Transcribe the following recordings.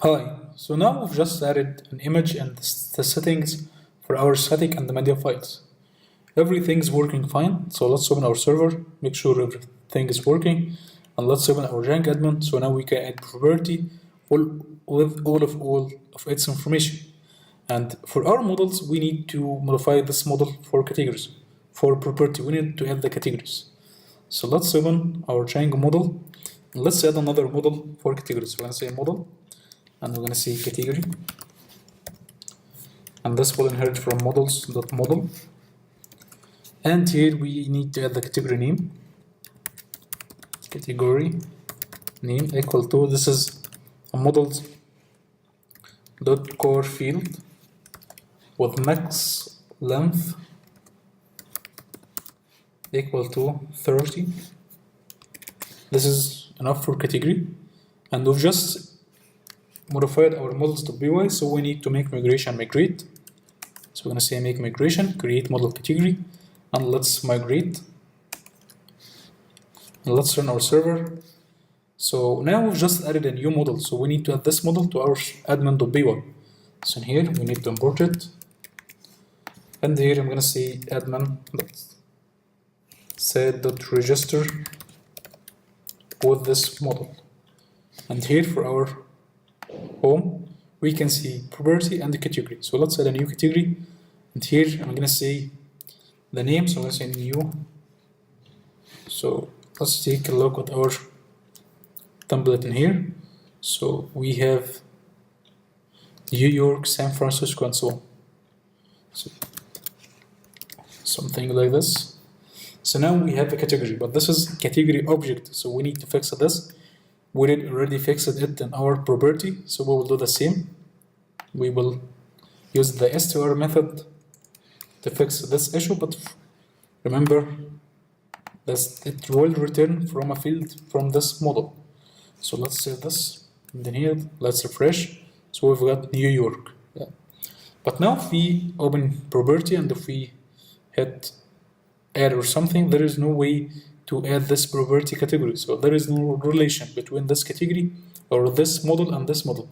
Hi, so now we've just added an image and the settings for our static and the media files. Everything's working fine, so let's open our server, make sure everything is working, and let's open our Django admin so now we can add property with all of its information. And for our models, we need to modify this model for categories. For property, we need to add the categories. So let's open our Django model, and let's add another model for categories. We're going to say model, and we're going to say category, and this will inherit from models.model. And here we need to add the category name equal to, this is a models dot core field with max length equal to 30. This is enough for category, and we've just modified our models.py, so we need to make migrate. So we're going to say make migration, create model category, and let's migrate. And let's run our server. So now we've just added a new model, so we need to add this model to our admin.py. So in here we need to import it, and here I'm going to say admin.set.register with this model. And here for our home, we can see property and the category. So let's add a new category, and here I'm going to say the name, so let's say new. So let's take a look at our template in here. So we have New York, San Francisco, and so on. So something like this. So now we have a category, but this is category object, so we need to fix this. We did already fixed it in our property, so we will do the same. We will use the str method to fix this issue, but remember that it will return from a field from this model. So let's save this, and then here let's refresh. So we've got New York. Yeah. But now if we open property and if we hit add or something, there is no way to add this property category. So there is no relation between this category or this model and this model.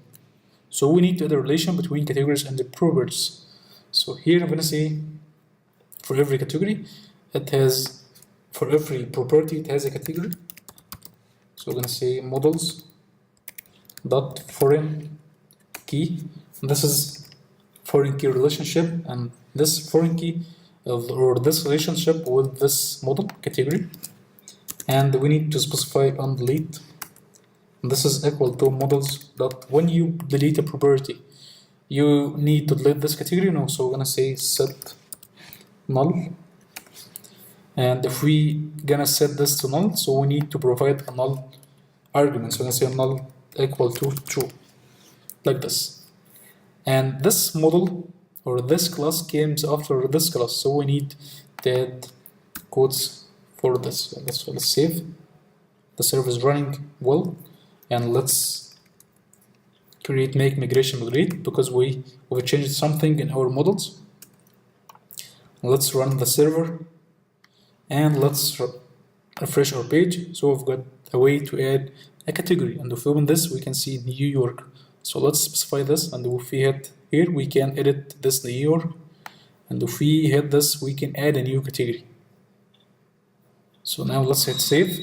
So we need to add a relation between categories and the properties. So here I'm going to say for every category, for every property, it has a category. So we're going to say models dot foreign key. And this is foreign key relationship, and this foreign key or this relationship with this model category, and we need to specify on delete. And this is equal to models dot, when you delete a property, you need to delete this category. No, so we're gonna say set null, and if we gonna set this to null, so we need to provide a null argument. So we're gonna say null equal to true, like this. And this model or this class comes after this class, so we need to add codes for this. So let's save. The server is running well, and let's create make migration migrate because we changed something in our models. Let's run the server, and let's refresh our page. So we've got a way to add a category, and if we open this, we can see New York. So let's specify this, and if we hit here, we can edit this New York, and if we hit this, we can add a new category. So now let's hit save.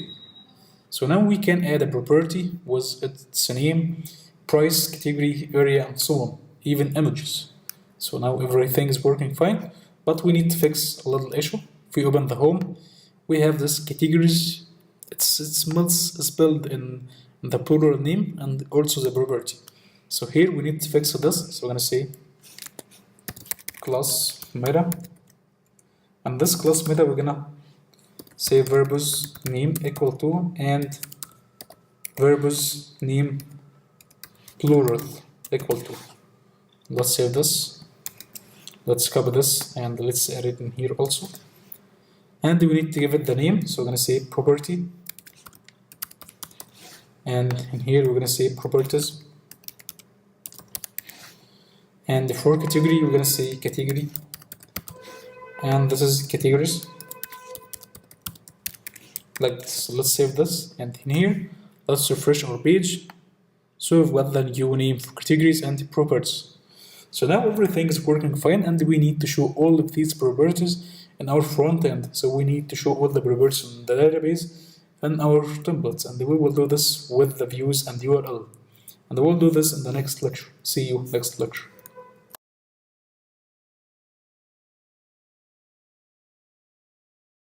So now we can add a property with its name, price, category, area, and so on, even images. So now everything is working fine, but we need to fix a little issue. If we open the home, we have this categories. It's spelled in the plural name and also the property. So here we need to fix this. So we're gonna say class meta, and this class meta we're gonna say verbose name equal to and verbose name plural equal to. Let's save this. Let's copy this and let's add it in here also. And we need to give it the name. So we're gonna say property, and in here we're gonna say properties. And for category, we're gonna say category, and this is categories. Like this. Let's save this, and in here, let's refresh our page. So we've got the new name for categories and properties. So now everything is working fine, and we need to show all of these properties in our front end. So we need to show all the properties in the database and our templates, and we will do this with the views and URL. And we'll do this in the next lecture. See you next lecture.